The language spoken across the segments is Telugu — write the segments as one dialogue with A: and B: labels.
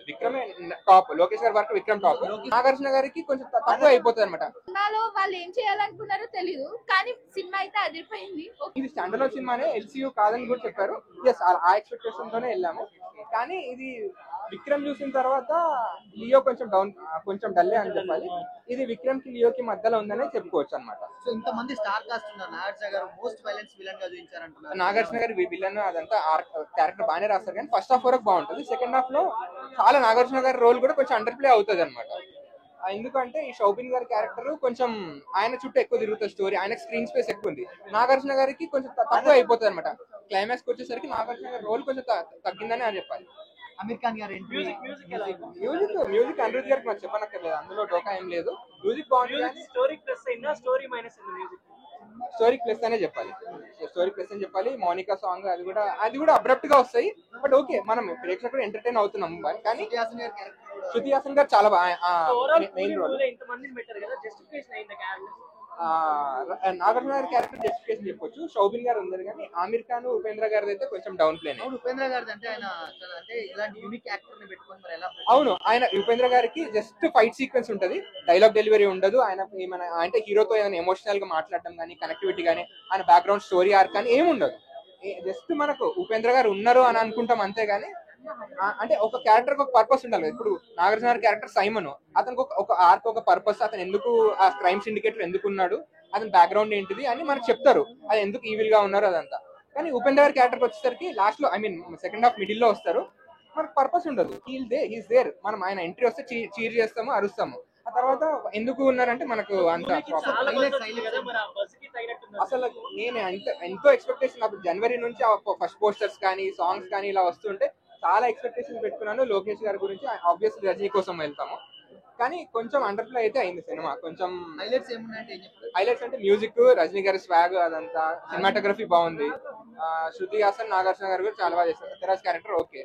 A: విక్రమే టాప్, లోకేష్ గారి వరకు విక్రమ్ టాప్, నాగార్జున గారికి కొంచెం తక్కువ అయిపోతుంది అనమాట.
B: సినిమాలో వాళ్ళు ఏం చేయాలనుకున్నారో తెలీదు, కానీ సినిమా అయితే అదిరిపోయింది.
A: ఇది స్టాండర్డ్ సినిమానే, ఎల్సీయూ కాదని కూడా చెప్పారు. ఎస్, ఆ ఎక్స్పెక్టేషన్ తోనే వెళ్ళాము. కానీ ఇది విక్రమ్ చూసిన తర్వాత లియో కొంచెం డల్లే అని చెప్పాలి. ఇది విక్రమ్ కి లియోకి మధ్యలో ఉందనే చెప్పుకోవచ్చు అనమాట.
C: సో ఇంతమంది స్టార్ కాస్ట్ ఉన్నారు, నాగార్జున గారు మోస్ట్ వైలెన్స్ విలన్ గా చూపించారంటున్నారు.
A: నాగార్జున గారి విలన్ అదంతా క్యారెక్టర్ బాగానే రాస్తారు, కానీ ఫస్ట్ హాఫ్ వరకు బాగుంటుంది. సెకండ్ హాఫ్ లో చాలా నాగార్జున గారి రోల్ కూడా కొంచెం అండర్ ప్లే అవుతుంది అనమాట. ఎందుకంటే ఈ షౌబిన్ గారి క్యారెక్టర్ కొంచెం ఆయన చుట్టూ ఎక్కువ తిరుగుతుంది స్టోరీ, ఆయనకు స్క్రీన్ స్పేస్ ఎక్కువ ఉంది. నాగార్జున గారికి కొంచెం తక్కువ అయిపోతుంది అనమాట. క్లైమాక్స్ వచ్చేసరికి నాగార్జున గారి రోల్ కొంచెం తగ్గిందని అని చెప్పాలి.
C: అమీర్ ఖాన్ గారు
A: మ్యూజిక్ అనిరుద్ గారికి నాకు చెప్పనక్కర్లేదు, అందులో డోకా ఏం లేదు. మ్యూజిక్ బాగుంటుంది, స్టోరీ ప్లస్ అనే చెప్పాలి. స్టోరీ ప్లస్ అని చెప్పాలి. మౌనికా సాంగ్ అది కూడా అబ్రప్ట్ గా వస్తాయి, బట్ ఓకే, మనం ప్రేక్షకుడు ఎంటర్టైన్ అవుతున్నాం. కానీ శృతి హాసన్ గారు చాలా మెయిన్ రోల్. నాగార్జున గారి క్యారెక్టర్ జస్టిఫికేషన్ చెప్పొచ్చు, షౌబిన్ గారు ఉంది. కానీ ఆమిర్ ఖాన్, ఉపేంద్ర గారిది అయితే కొంచెం డౌన్ ప్లే.
C: ఉపేంద్ర గారి అంటే ఆయన అంటే ఇలాంటి యూనిక్ యాక్టర్ ని పెట్టుకొని మరి ఎలా?
A: అవును, ఆయన ఉపేంద్ర గారికి జస్ట్ ఫైట్ సీక్వెన్స్ ఉంటది, డైలాగ్ డెలివరీ ఉండదు. ఆయన ఏమైనా అంటే హీరోతో ఏమైనా ఎమోషనల్ గా మాట్లాడటం కానీ, కనెక్టివిటీ కానీ, ఆయన బ్యాక్గ్రౌండ్ స్టోరీ ఆర్క్ కానీ ఏమి ఉండదు. జస్ట్ మనకు ఉపేంద్ర గారు ఉన్నారు అని అనుకుంటాం అంతేగాని, అంటే ఒక క్యారెక్టర్ ఒక పర్పస్ ఉండాలి. ఇప్పుడు నాగార్జున గారి క్యారెక్టర్ సైమన్, అతనికి ఒక ఆర్క్, ఒక పర్పస్, అతను ఎందుకు ఆ క్రైమ్ సిండికేటర్ ఎందుకు ఉన్నాడు, అతని బ్యాక్గ్రౌండ్ ఏంటిది అని మనకు చెప్తారు, అది ఎందుకు ఈవిల్ గా ఉన్నారు అదంతా. కానీ ఉపేంద్ర గారి క్యారెక్టర్ వచ్చేసరికి లాస్ట్ లో, సెకండ్ హాఫ్ మిడిల్ లో వస్తారు, మనకు పర్పస్ ఉండదు. హీస్ దేర్, మనం ఆయన ఎంట్రీ వస్తే చీర్ చేస్తాము, అరుస్తాము. ఆ తర్వాత ఎందుకు ఉన్నారంటే మనకు అంత అసలు నేను ఎంతో ఎక్స్పెక్టేషన్, అప్పుడు జనవరి నుంచి ఫస్ట్ పోస్టర్స్ కానీ, సాంగ్స్ కానీ ఇలా వస్తుంటే చాలా ఎక్స్పెక్టేషన్ పెట్టుకున్నాను లోకేష్ గారి గురించి. ఆబ్వియస్లీ రజనీ కోసం వెళ్తాము, కానీ కొంచెం అండర్ ప్లే అయితే అయింది సినిమా. కొంచెం హైలైట్స్ అంటే మ్యూజిక్, రజనీ గారి స్వాగ్, అదంతా సినిమాటోగ్రఫీ బాగుంది. శృతి హాసన్, నాగార్జున గారు కూడా చాలా బాగా చేస్తారు. Sathyaraj character okay.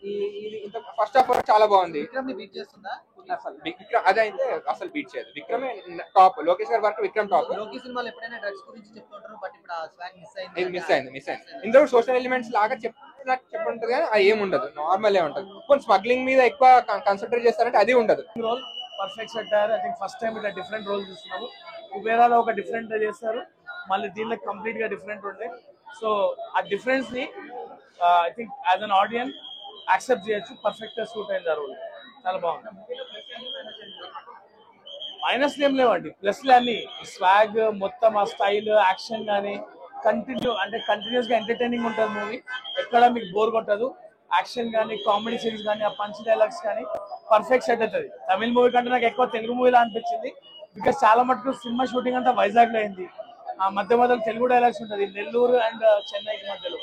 A: ఇది ఇంత ఫస్ట్ హాఫ్ చాలా బాగుంది. అదైతే అసలు బీట్ చేయదు. విక్రమే టాప్, లోకేష్ గారి వరకు విక్రమ్ టాప్. మిస్ అయింది. ఇందులో సోషల్ ఎలిమెంట్స్ లాగా చెప్పంటుంది, కానీ అది ఏముండదు, నార్మల్ ఉంటది. కొన్ని స్మగ్లింగ్ మీద ఎక్కువ కాన్సన్ట్రేట్ చేస్తారంటే అది ఉండదు.
D: రోల్ పర్ఫెక్ట్ సెట్టారు. ఐ థింక్ ఫస్ట్ టైం ఇట్లా డిఫరెంట్ రోల్ చూస్తున్నాము. కుబేరాలో ఒక డిఫరెంట్ చేస్తారు, మళ్ళీ దీనిలో కంప్లీట్ గా డిఫరెంట్ ఉంటాయి. సో ఆ డిఫరెన్స్ ని I think as an audience accept చేయొచ్చు. పర్ఫెక్ట్ గా సూట్ అయింది ఆ రోల్, చాలా బాగుంది. మైనస్ ఏం లేవండి, ప్లస్లు అన్ని. స్వాగ్ మొత్తం, ఆ స్టైల్, యాక్షన్ కానీ కంటిన్యూస్ గా ఎంటర్టైనింగ్ ఉంటుంది మూవీ. ఎక్కడ మీకు బోర్ కొట్టదు. యాక్షన్ కానీ, కామెడీ సీన్స్ కానీ, ఆ పంచ్ డైలాగ్స్ కానీ పర్ఫెక్ట్ సెట్ అవుతుంది. తమిళ మూవీ కంటే నాకు ఎక్కువ తెలుగు మూవీలా అనిపించింది. బికాస్ చాలా మటుకు సినిమా షూటింగ్ అంతా వైజాగ్ లో అయింది. ఆ మధ్యలో తెలుగు డైలాగ్స్ ఉంటుంది, నెల్లూరు అండ్ చెన్నైకి మధ్యలో.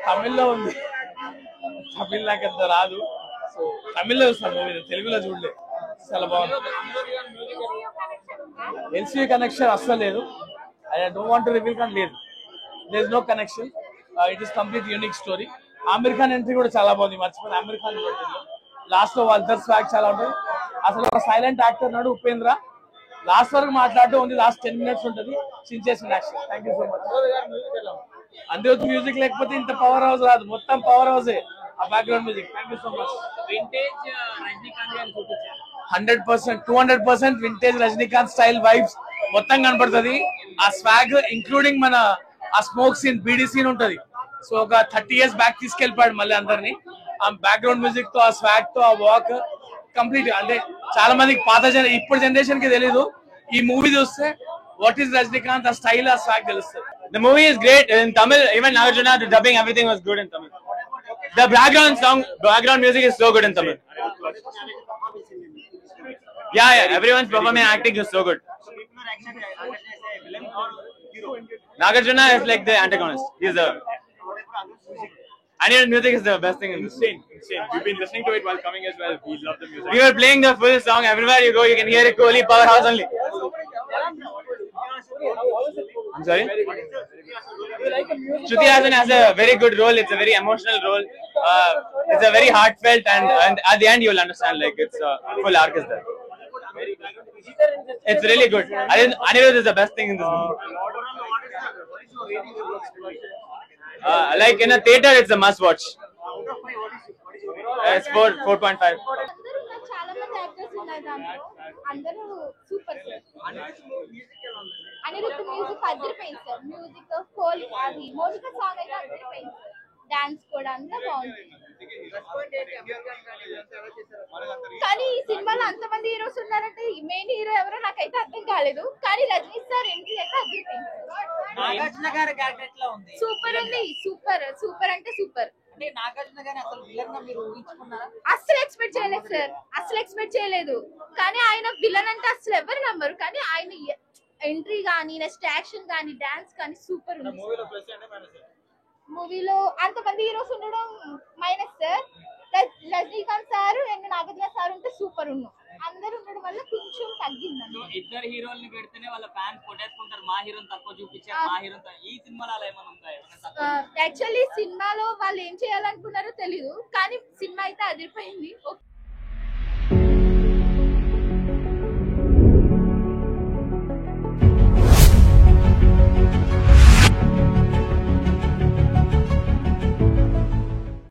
D: తమిళ్లో ఉంది, తమిళ్ నాకు ఎంత రాదు, సో తమిళ్లో చూస్తాను మూవీ, తెలుగులో చూడలేదు. చాలా బాగుంది. ఎల్సీయూ కనెక్షన్ అస్సలు లేదు. I don't want to reveal, కానీ లేదు, there is no connection. It is complete unique story. Aamir Khan entry కూడా చాలా బాగుంది, మర్చిపోయింది. ఆమిర్ ఖాన్ లాస్ట్ లో వాళ్ళిద్దరు స్వాగ్ చాలా ఉంటుంది. అసలు ఒక సైలెంట్ యాక్టర్ నాడు ఉపేంద్ర, లాస్ట్ వరకు మాట్లాడుతూ ఉంది. లాస్ట్ 10 minutes ఉంటుంది, చించేసిన action. Thank you so much. అందులో మ్యూజిక్ లేకపోతే ఇంత పవర్ హౌస్ రాదు, మొత్తం పవర్ హౌసే ఆ background music. Thank you so much. Vintage Rajinikanth 100%, 200% vintage Rajinikanth style vibes మొత్తం కనపడుతుంది. ఆ స్వాగ్ ఇంక్లూడింగ్ మన ఆ స్మోక్ సీన్, బీడీ సీన్ ఉంటది. సో ఒక 30 years బ్యాక్ తీసుకెళ్ళిపోయాడు మళ్ళీ అందరినీ. ఆ బ్యాక్గ్రౌండ్ మ్యూజిక్ తో, ఆ స్వాగ్ తో, ఆ వాక్ కంప్లీట్. అంటే చాలా మందికి ఇప్పుడు జనరేషన్ కి తెలీదు. ఈ మూవీ చూస్తే వాట్ ఈస్ రజనీకాంత్, ఆ స్టైల్, ఆ స్వాగ్ తెలుస్తుంది.
E: The movie is great in Tamil. Even Nagarjuna, the dubbing, everything was good in Tamil. The background music is so good in Tamil. Yeah, everyone's performing and acting is so good. Nagarjuna is like the antagonist. He's the Anirudh music is the best thing in this.
D: Insane. We've been listening to it while coming as well. We love the music.
E: We were playing the full song everywhere you go. You can hear it. Kohli powerhouse only. I'm sorry. Shruti Haasan has a very good role. It's a very emotional role. It's a very heartfelt, and at the end you'll understand. Like it's a full arc is there. It's really good. Anirudh is the best thing in this movie. Like in a theater, it's a must watch. It's 4.5.
B: అందరూ నాకు చాలా మంది యాక్టర్స్ ఉన్నారు దాంట్లో, అందరూ సూపర్ సార్. అనిరుద్ధ్ మ్యూజిక్ అదిరిపోయింది సార్. మ్యూజిక్ హోల్ అది మౌనిక సాంగ్ అయితే అదిరిపోయింది. డాన్స్ కూడా అంతా బాగుంది. కానీ ఈ సినిమాలో అంతమంది హీరోస్ ఉన్నారంటే మెయిన్ హీరో ఎవరో నాకైతే అర్థం కాలేదు. కానీ రజనీ సార్ ఎంట్రీ అయితే అదిరిపోయింది.
C: నాగార్జున గారి క్యారెక్టర్ ఎట్లా ఉంది?
B: సూపర్ ఉంది. సూపర్ సూపర్ అంటే సూపర్.
C: అంటే నాగార్జున గారిని అసలు విలన్ గా మీరు ఊహించుకున్నారా?
B: అస్సలు ఎక్స్పెక్ట్ చేయలేదు సార్, అస్సలు ఎక్స్పెక్ట్ చేయలేదు. కానీ ఆయన విలన్ అంటే అసలు ఎవరు నమ్మరు. కానీ ఆయన ఎంట్రీ కానీ నెక్స్ట్ యాక్షన్ కానీ డాన్స్ కానీ సూపర్ ఉంది. మూవీలో అంతమంది హీరోస్ ఉండడం minus sir. Rajinikanth sir and Nagarjuna sir ఉంటే సూపర్ ఉన్నాం. అందరూ ఉండడం వల్ల కొంచెం తగ్గింది.
F: ఇద్దరు హీరోల్ని పెడితేనే వాళ్ళ ఫ్యాన్స్ కొట్టేసుకుంటారు, మా హీరోని తక్కువ చూపించారు, మా హీరోని ఈ సినిమాలో అలా ఏమైనా ఉంటాయి?
B: యాక్చువల్లీ సినిమాలో వాళ్ళు ఏం చేయాలనుకున్నారో తెలీదు. కానీ సినిమా అయితే అదిరిపోయింది.